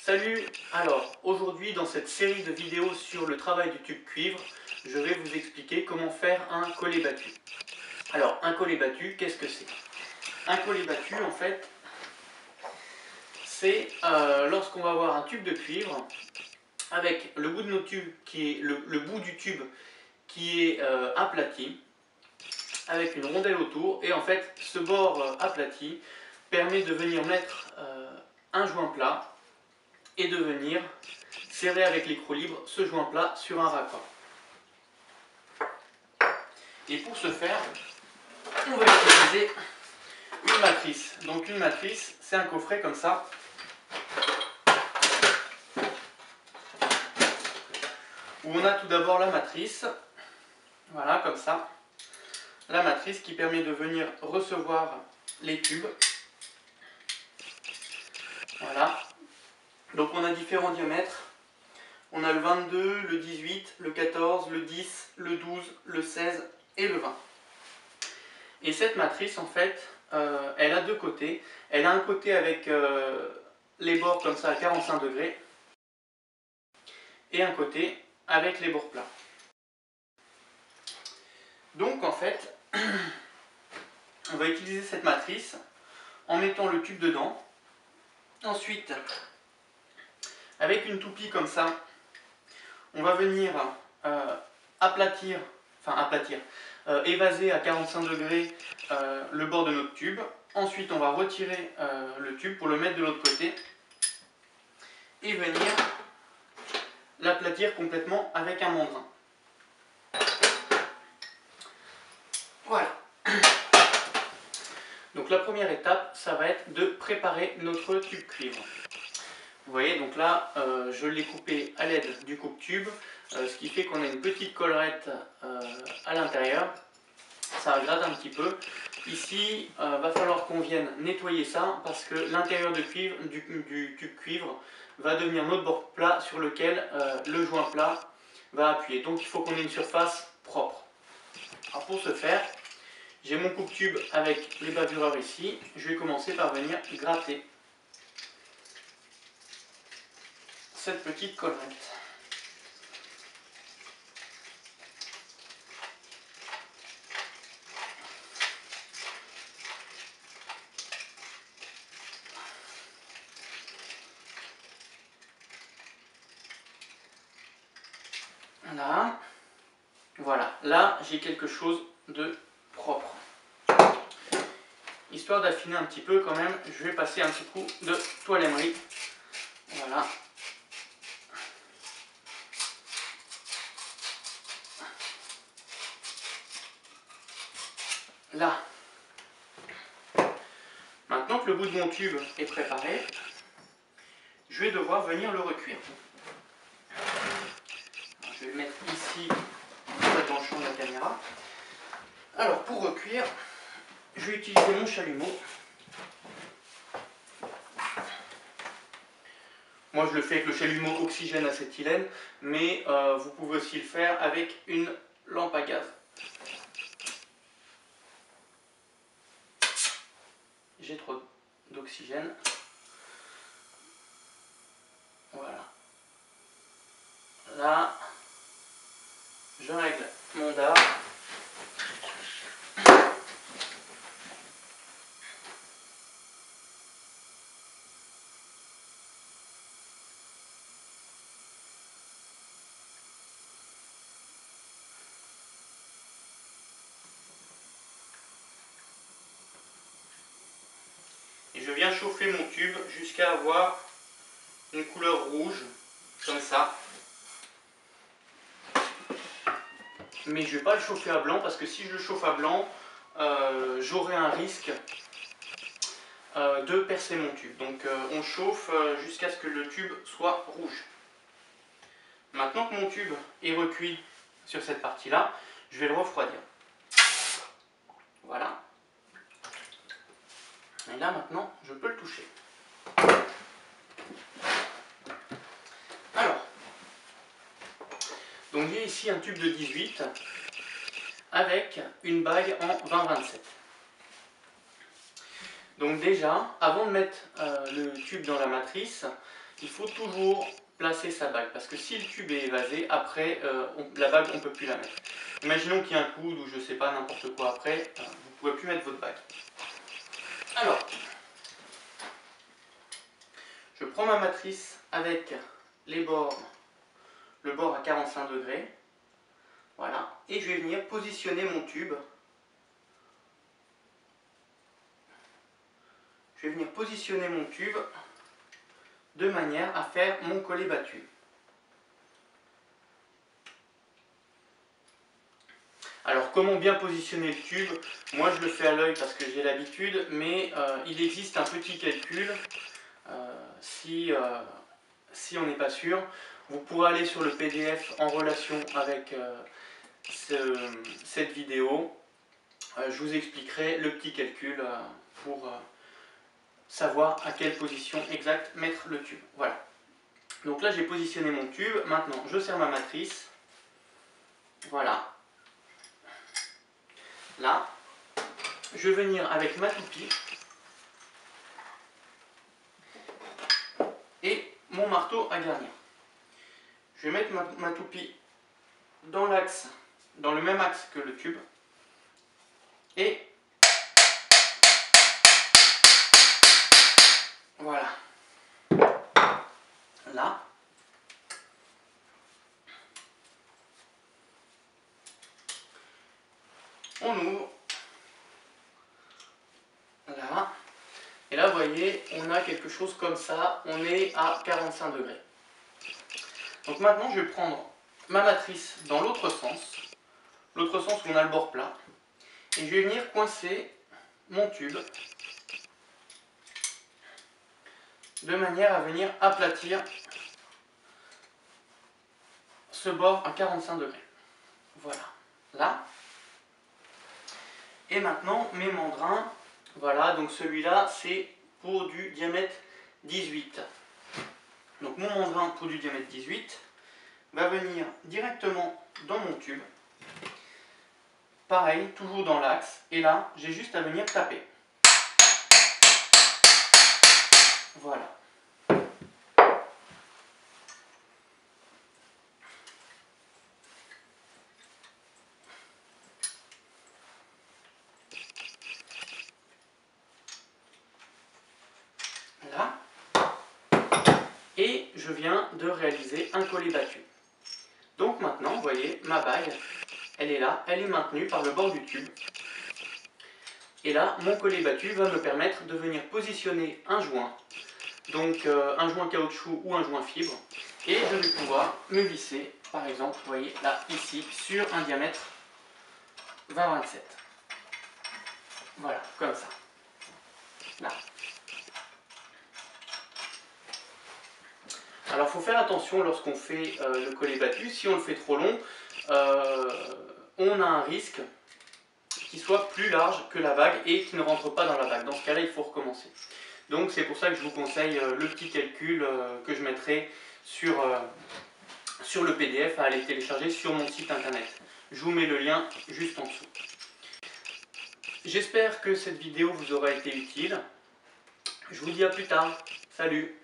Salut! Alors, aujourd'hui dans cette série de vidéos sur le travail du tube cuivre, je vais vous expliquer comment faire un collet battu. Alors, un collet battu, qu'est-ce que c'est? Un collet battu, en fait, c'est lorsqu'on va avoir un tube de cuivre avec le bout de notre tube qui est le bout du tube qui est aplati, avec une rondelle autour, et en fait, ce bord aplati permet de venir mettre un joint plat et de venir serrer avec l'écrou libre ce joint plat sur un raccord. Et pour ce faire, on va utiliser une matrice. Donc une matrice, c'est un coffret comme ça, où on a tout d'abord la matrice, voilà comme ça, la matrice qui permet de venir recevoir les tubes. Voilà. Donc on a différents diamètres. On a le 22, le 18, le 14, le 10, le 12, le 16 et le 20. Et cette matrice, en fait, elle a deux côtés. Elle a un côté avec les bords comme ça à 45 degrés et un côté avec les bords plats. Donc en fait, on va utiliser cette matrice en mettant le tube dedans. Ensuite, avec une toupie comme ça, on va venir évaser à 45 degrés le bord de notre tube. Ensuite, on va retirer le tube pour le mettre de l'autre côté et venir l'aplatir complètement avec un mandrin. Voilà. Donc la première étape, ça va être de préparer notre tube cuivre. Vous voyez, donc là, je l'ai coupé à l'aide du coupe-tube, ce qui fait qu'on a une petite collerette à l'intérieur. Ça gratte un petit peu. Ici, va falloir qu'on vienne nettoyer ça parce que l'intérieur du tube cuivre va devenir notre bord plat sur lequel le joint plat va appuyer. Donc il faut qu'on ait une surface propre. Alors pour ce faire, j'ai mon coupe-tube avec les bavureurs ici. Je vais commencer par venir gratter cette petite collerette. Là, voilà, là j'ai quelque chose de propre. Histoire d'affiner un petit peu quand même, je vais passer un petit coup de toile émery. Voilà. Là. Maintenant que le bout de mon tube est préparé, je vais devoir venir le recuire. Je vais le mettre ici, dans le champ de la caméra. Alors pour recuire, je vais utiliser mon chalumeau. Moi je le fais avec le chalumeau oxygène acétylène, mais vous pouvez aussi le faire avec une lampe à gaz. J'ai trop d'oxygène. Voilà. Là, je règle mon dard. Et je viens chauffer mon tube jusqu'à avoir une couleur rouge, comme ça. Mais je ne vais pas le chauffer à blanc, parce que si je le chauffe à blanc, j'aurai un risque de percer mon tube. Donc on chauffe jusqu'à ce que le tube soit rouge. Maintenant que mon tube est recuit sur cette partie-là, je vais le refroidir. Voilà. Et là maintenant, je peux le toucher. Alors, donc j'ai ici un tube de 18 avec une bague en 20-27. Donc déjà, avant de mettre le tube dans la matrice, il faut toujours placer sa bague, parce que si le tube est évasé, après la bague on ne peut plus la mettre. Imaginons qu'il y a un coude ou je sais pas, n'importe quoi après, vous ne pouvez plus mettre votre bague. Alors, je prends ma matrice avec les bords, le bord à 45 degrés, voilà, et je vais venir positionner mon tube. Je vais venir positionner mon tube de manière à faire mon collet battu. Alors comment bien positionner le tube? Moi je le fais à l'œil parce que j'ai l'habitude, mais il existe un petit calcul si on n'est pas sûr. Vous pourrez aller sur le PDF en relation avec cette vidéo. Je vous expliquerai le petit calcul pour savoir à quelle position exacte mettre le tube. Voilà. Donc là j'ai positionné mon tube. Maintenant je serre ma matrice. Voilà. Là, je vais venir avec ma toupie et mon marteau à garnir. Je vais mettre ma toupie dans l'axe, dans le même axe que le tube, et voilà. Là, on ouvre. Là. Et là, vous voyez, on a quelque chose comme ça. On est à 45 degrés. Donc maintenant, je vais prendre ma matrice dans l'autre sens où on a le bord plat. Et je vais venir coincer mon tube de manière à venir aplatir ce bord à 45 degrés. Voilà. Là. Et maintenant, mes mandrins. Voilà, donc celui-là, c'est pour du diamètre 18. Donc mon mandrin pour du diamètre 18 va venir directement dans mon tube. Pareil, toujours dans l'axe. Et là, j'ai juste à venir taper. Voilà. Là. Et je viens de réaliser un collet battu. Donc maintenant, vous voyez, ma bague, elle est là, elle est maintenue par le bord du tube. Et là, mon collet battu va me permettre de venir positionner un joint, donc un joint caoutchouc ou un joint fibre, et je vais pouvoir me visser, par exemple, vous voyez, là, ici, sur un diamètre 20-27. Voilà, comme ça. Là. Alors, il faut faire attention lorsqu'on fait le collet battu. Si on le fait trop long, on a un risque qu'il soit plus large que la bague et qu'il ne rentre pas dans la bague. Dans ce cas-là, il faut recommencer. Donc, c'est pour ça que je vous conseille le petit calcul que je mettrai sur le PDF à aller télécharger sur mon site internet. Je vous mets le lien juste en dessous. J'espère que cette vidéo vous aura été utile. Je vous dis à plus tard. Salut!